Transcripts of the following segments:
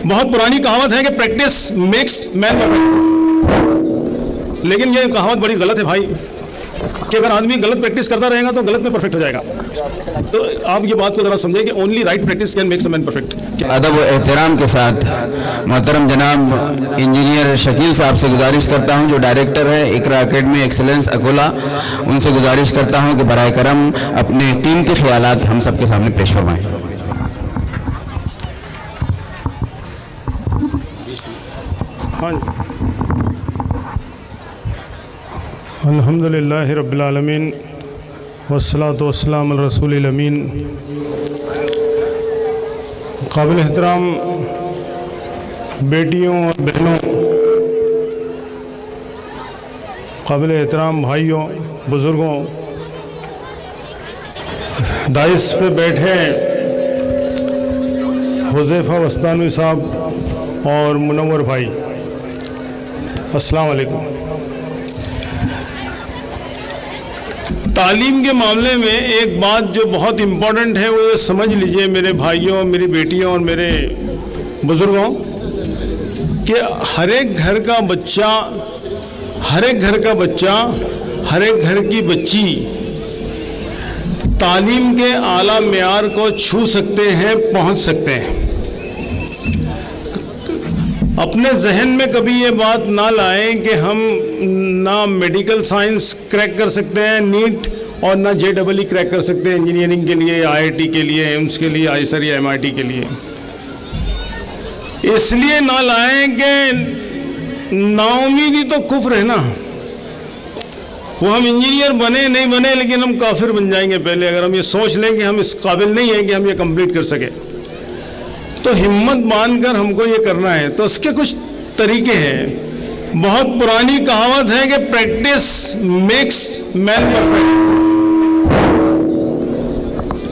बहुत पुरानी कहावत है कि प्रैक्टिस मेक्स मैन परफेक्ट, लेकिन ये कहावत बड़ी गलत है भाई, कि अगर आदमी गलत प्रैक्टिस करता रहेगा तो गलत में परफेक्ट हो जाएगा। तो आप ये बात को जरा समझें कि only right practice can make a man perfect. अदब व एहतराम के साथ मोहतरम जनाब इंजीनियर शकील साहब से गुजारिश करता हूं, जो डायरेक्टर है इकरा एकेडमी एक्सेलेंस अकोला, उनसे गुजारिश करता हूं कि बराए करम अपने टीम के ख्यालात हम सबके सामने पेश फरमाएं। हाँ जी। अल्हम्दुलिल्लाहि रब्बिल आलमीन वस्सलातु वस्सलामु अला रसूलिल अमीन। काबिल एहतराम बेटियों और बहनों, काबिल एहतराम भाइयों, बुज़ुर्गों, डाइस पे बैठे हुज़ैफ़ा वस्तानवी साहब और मुनव्वर भाई, अस्सलाम वालेकुम। तालीम के मामले में एक बात जो बहुत इम्पोर्टेंट है वो ये समझ लीजिए मेरे भाइयों, मेरी बेटियों और मेरे बुज़ुर्गों, कि हर एक घर का बच्चा, हर एक घर का बच्चा, हर एक घर की बच्ची तालीम के आला मेयार को छू सकते हैं, पहुंच सकते हैं। अपने जहन में कभी ये बात ना लाएं कि हम ना मेडिकल साइंस क्रैक कर सकते हैं नीट, और ना JEE क्रैक कर सकते हैं इंजीनियरिंग के लिए, IIT के लिए, एम्स के लिए, आईसर या MIT के लिए। इसलिए ना लाएं कि नाउमीदी तो कुफ्र है ना, वो हम इंजीनियर बने नहीं बने लेकिन हम काफिर बन जाएंगे पहले, अगर हम ये सोच लें कि हम इस काबिल नहीं हैं कि हम ये कंप्लीट कर सके। तो हिम्मत बांधकर हमको ये करना है। तो इसके कुछ तरीके हैं। बहुत पुरानी कहावत है कि प्रैक्टिस मेक्स मैन परफेक्ट,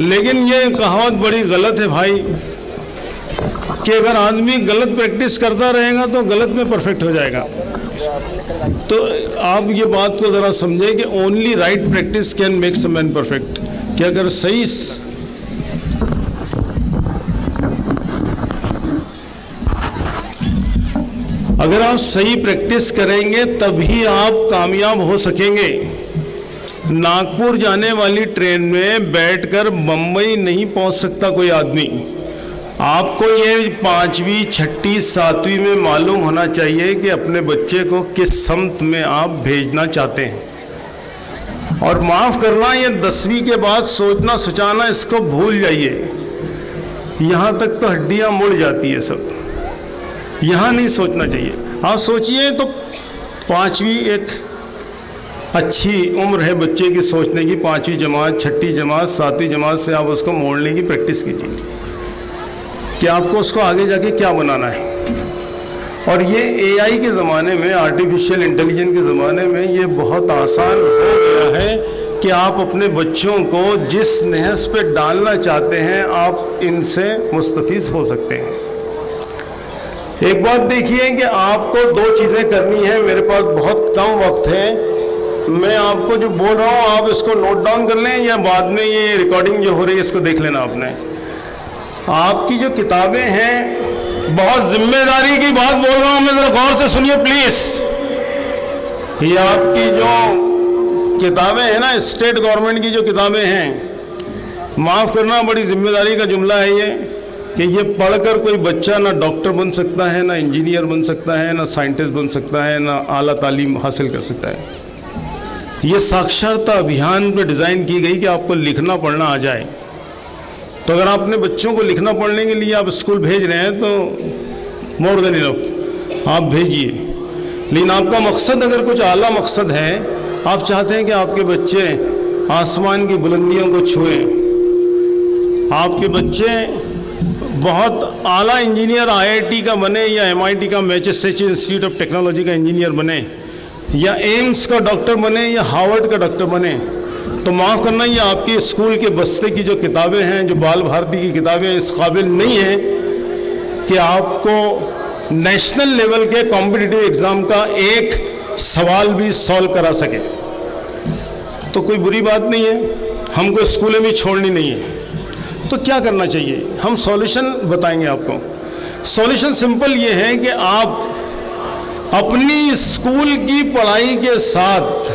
लेकिन ये कहावत बड़ी गलत है भाई, कि अगर आदमी गलत प्रैक्टिस करता रहेगा तो गलत में परफेक्ट हो जाएगा। तो आप ये बात को ज़रा समझें कि only right practice can makes a man perfect, कि अगर सही अगर आप सही प्रैक्टिस करेंगे तभी आप कामयाब हो सकेंगे। नागपुर जाने वाली ट्रेन में बैठकर बम्बई नहीं पहुंच सकता कोई आदमी। आपको ये 5वीं, 6ठी, 7वीं में मालूम होना चाहिए कि अपने बच्चे को किस सम्त में आप भेजना चाहते हैं। और माफ़ करना, ये 10वीं के बाद सोचना सुचाना इसको भूल जाइए। यहाँ तक तो हड्डियाँ मुड़ जाती है सब, यहाँ नहीं सोचना चाहिए। आप सोचिए तो 5वीं एक अच्छी उम्र है बच्चे की सोचने की, 5वीं जमात, 6ठी जमात, 7वीं जमात से आप उसको मोड़ने की प्रैक्टिस कीजिए कि आपको उसको आगे जाके क्या बनाना है। और ये AI के ज़माने में, आर्टिफिशियल इंटेलिजेंस के ज़माने में ये बहुत आसान हो गया है कि आप अपने बच्चों को जिस नहज पे डालना चाहते हैं आप इनसे मुस्तफ़ीज़ हो सकते हैं। एक बात देखिए कि आपको 2 चीज़ें करनी है। मेरे पास बहुत कम वक्त है, मैं आपको जो बोल रहा हूँ आप इसको नोट डाउन कर लें या बाद में ये रिकॉर्डिंग जो हो रही है इसको देख लेना आपने। आपकी जो किताबें हैं, बहुत जिम्मेदारी की बात बोल रहा हूँ मैं, ज़रा गौर से सुनिए प्लीज़। ये आपकी जो किताबें हैं ना, स्टेट गवर्नमेंट की जो किताबें हैं, माफ़ करना बड़ी जिम्मेदारी का जुमला है ये, कि ये पढ़कर कोई बच्चा ना डॉक्टर बन सकता है, ना इंजीनियर बन सकता है, ना साइंटिस्ट बन सकता है, ना आला तालीम हासिल कर सकता है। ये साक्षरता अभियान पर डिज़ाइन की गई कि आपको लिखना पढ़ना आ जाए। तो अगर आप अपने बच्चों को लिखना पढ़ने के लिए आप स्कूल भेज रहे हैं तो मोर देन इनफ, आप भेजिए। लेकिन आपका मकसद अगर कुछ आला मकसद है, आप चाहते हैं कि आपके बच्चे आसमान की बुलंदियों को छुएं, आपके बच्चे बहुत आला इंजीनियर IIT का बने या MIT का, मैसेच्यूसेट्स इंस्टीट्यूट ऑफ टेक्नोलॉजी का इंजीनियर बने, या एम्स का डॉक्टर बने, या हार्वर्ड का डॉक्टर बने, तो माफ़ करना, ये आपकी स्कूल के बस्ते की जो किताबें हैं, जो बाल भारती की किताबें, इस काबिल नहीं है कि आपको नेशनल लेवल के कॉम्पिटिटिव एग्ज़ाम का एक सवाल भी सॉल्व करा सके। तो कोई बुरी बात नहीं है, हमको स्कूलें भी छोड़नी नहीं है। तो क्या करना चाहिए, हम सॉल्यूशन बताएंगे आपको। सॉल्यूशन सिंपल ये है कि आप अपनी स्कूल की पढ़ाई के साथ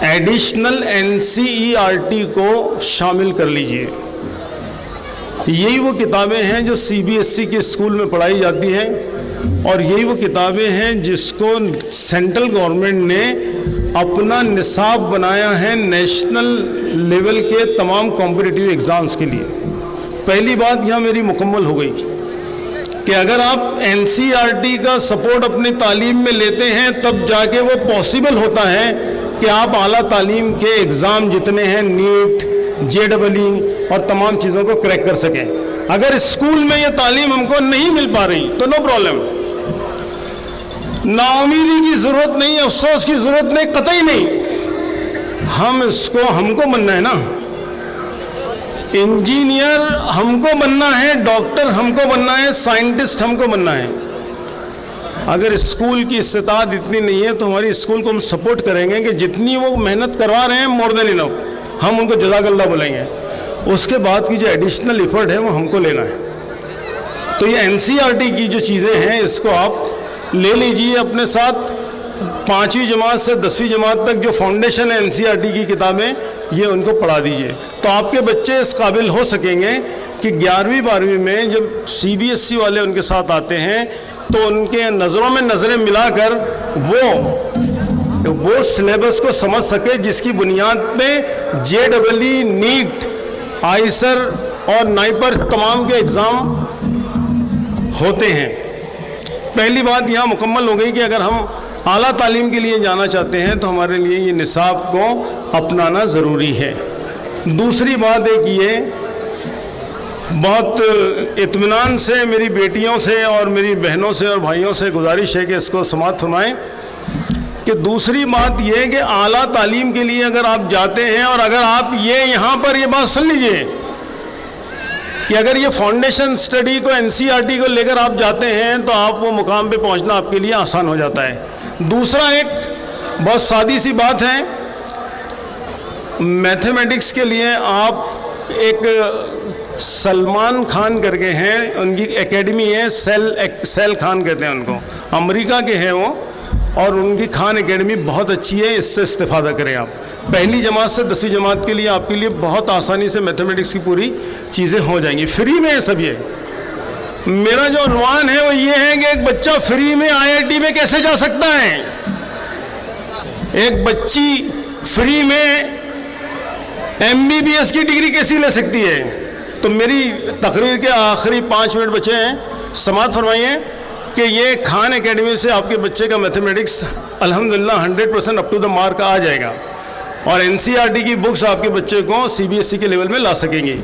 एडिशनल एनसीईआरटी को शामिल कर लीजिए। यही वो किताबें हैं जो सीबीएसई के स्कूल में पढ़ाई जाती हैं और यही वो किताबें हैं जिसको सेंट्रल गवर्नमेंट ने अपना निसाब बनाया है नेशनल लेवल के तमाम कॉम्पिटिटिव एग्ज़ाम्स के लिए। पहली बात यहाँ मेरी मुकम्मल हो गई कि अगर आप एनसीईआरटी का सपोर्ट अपनी तालीम में लेते हैं तब जाके वो पॉसिबल होता है कि आप आला तालीम के एग्ज़ाम जितने हैं नीट, जेईई और तमाम चीज़ों को क्रैक कर सकें। अगर स्कूल में ये तालीम हमको नहीं मिल पा रही तो नो प्रॉब्लम, नाउमीदी की ज़रूरत नहीं, अफसोस की ज़रूरत नहीं, कतई नहीं। हमको बनना है ना, इंजीनियर हमको बनना है, डॉक्टर हमको बनना है, साइंटिस्ट हमको बनना है। अगर स्कूल की इस्तात इतनी नहीं है तो हमारी स्कूल को हम सपोर्ट करेंगे कि जितनी वो मेहनत करवा रहे हैं मोर देन इनफ, हम उनको जज़ाकल्लाह बोलेंगे। उसके बाद की जो एडिशनल एफर्ट है वो हमको लेना है। तो ये एनसीईआरटी की जो चीज़ें हैं इसको आप ले लीजिए अपने साथ। 5वीं जमात से 10वीं जमात तक जो फाउंडेशन है एनसीईआरटी की किताबें, ये उनको पढ़ा दीजिए तो आपके बच्चे इस काबिल हो सकेंगे कि 11वीं 12वीं में जब सीबीएसई वाले उनके साथ आते हैं तो उनके नज़रों में नज़रें मिलाकर वो सिलेबस को समझ सके जिसकी बुनियाद पे जेईई, नीट, आईसर और नाइपर तमाम के एग्ज़ाम होते हैं। पहली बात यहाँ मुकम्मल हो गई कि अगर हम आला तालीम के लिए जाना चाहते हैं तो हमारे लिए ये निसाब को अपनाना ज़रूरी है। दूसरी बात एक ये बहुत इत्मीनान से मेरी बेटियों से और मेरी बहनों से और भाइयों से गुजारिश है कि इसको समाअत फरमाएं कि दूसरी बात यह है कि आला तालीम के लिए अगर आप जाते हैं और अगर आप यहाँ पर ये बात सुन लीजिए कि अगर ये फाउंडेशन स्टडी को एनसीईआरटी को लेकर आप जाते हैं तो आप वो मुकाम पे पहुंचना आपके लिए आसान हो जाता है। दूसरा एक बहुत सादी सी बात है, मैथमेटिक्स के लिए आप एक सलमान खान करके हैं, उनकी एकेडमी है, सेल खान कहते हैं उनको, अमेरिका के हैं वो, और उनकी खान एकेडमी बहुत अच्छी है, इससे इस्तेफादा करें आप। पहली जमात से 10वीं जमात के लिए आपके लिए बहुत आसानी से मैथमेटिक्स की पूरी चीज़ें हो जाएंगी, फ्री में है सब। ये मेरा जो अनुमान है वो ये है कि एक बच्चा फ्री में आईआईटी में कैसे जा सकता है, एक बच्ची फ्री में एमबीबीएस की डिग्री कैसी ले सकती है। तो मेरी तकरीर के आखिरी 5 मिनट बचे हैं, समाअत फरमाइए कि ये खान एकेडमी से आपके बच्चे का मैथमेटिक्स अल्हम्दुलिल्लाह 100% अप टू द मार्क आ जाएगा और एनसीईआरटी की बुक्स आपके बच्चे को सीबीएसई के लेवल में ला सकेंगी।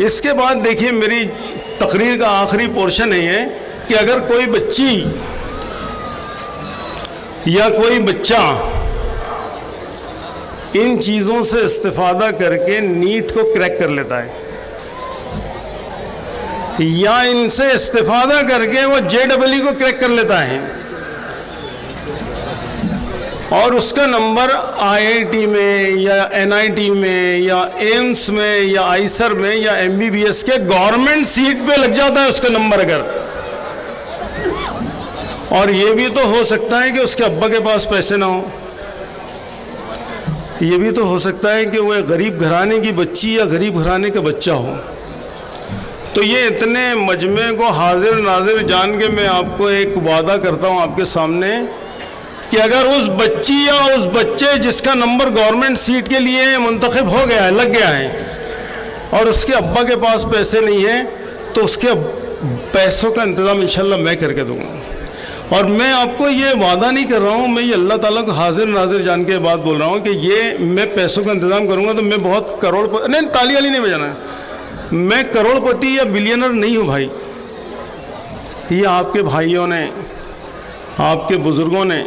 इसके बाद देखिए मेरी तकरीर का आखिरी पोर्शन है कि अगर कोई बच्ची या कोई बच्चा इन चीज़ों से इस्तेफादा करके नीट को क्रैक कर लेता है या इनसे इस्तेफादा करके वो जेईई को क्रैक कर लेता है और उसका नंबर आईआईटी में या एनआईटी में या एम्स में या आईसर में या एमबीबीएस के गवर्नमेंट सीट पे लग जाता है उसका नंबर अगर, और ये भी तो हो सकता है कि उसके अब्बा के पास पैसे ना हो, ये भी तो हो सकता है कि वह गरीब घराने की बच्ची या गरीब घराने का बच्चा हो। तो ये इतने मजमे को हाजिर नाजिर जान के मैं आपको एक वादा करता हूँ आपके सामने कि अगर उस बच्ची या उस बच्चे जिसका नंबर गवर्नमेंट सीट के लिए मुंतखब हो गया है, लग गया है, और उसके अब्बा के पास पैसे नहीं है तो उसके पैसों का इंतज़ाम इंशाल्लाह मैं करके दूँगा। और मैं आपको ये वादा नहीं कर रहा हूँ, मैं ये अल्लाह ताला को हाजिर नाजिर जान के बात बोल रहा हूँ कि ये मैं पैसों का इंतज़ाम करूँगा तो मैं बहुत करोड़पति, नहीं ताली वाली नहीं बजाना है, मैं करोड़पति या बिलियनर नहीं हूँ भाई। ये आपके भाइयों ने, आपके बुज़ुर्गों ने,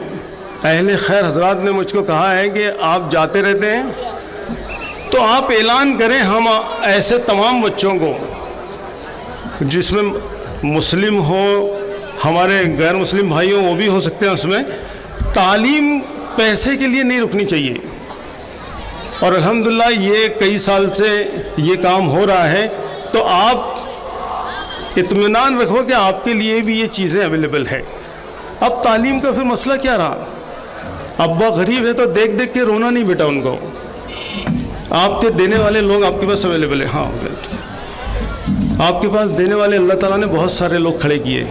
अहले खैर हजरात ने मुझको कहा है कि आप जाते रहते हैं तो आप ऐलान करें हम ऐसे तमाम बच्चों को जिसमें मुस्लिम हो, हमारे गैर मुस्लिम भाई हो, वो भी हो सकते हैं उसमें, तालीम पैसे के लिए नहीं रुकनी चाहिए। और अल्हम्दुलिल्लाह ये कई साल से ये काम हो रहा है। तो आप इत्मीनान रखो कि आपके लिए भी ये चीज़ें अवेलेबल है। अब तालीम का फिर मसला क्या रहा? अब्बा गरीब है तो देख देख के रोना नहीं बेटा उनको, आपके देने वाले लोग आपके पास अवेलेबल है। हाँ, आपके पास देने वाले अल्लाह ताला ने बहुत सारे लोग खड़े किए।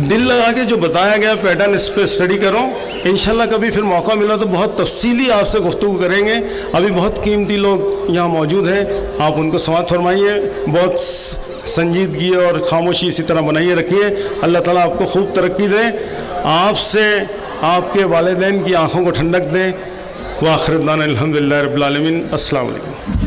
दिल लगा के जो बताया गया पैटर्न, इस पर स्टडी करो। इंशाल्लाह कभी फिर मौका मिला तो बहुत तफसीली आपसे गुफ्तगू करेंगे। अभी बहुत कीमती लोग यहाँ मौजूद हैं, आप उनको समाअत फरमाइए, बहुत संजीदगी और खामोशी इसी तरह बनाइए रखिए। अल्लाह ताला आपको खूब तरक्की दे, आपसे आपके वालिदैन की आँखों को ठंडक दे। व आखिर दाना अल्हम्दुलिल्लाहि रब्बिल आलमीन। अस्सलाम वालेकुम।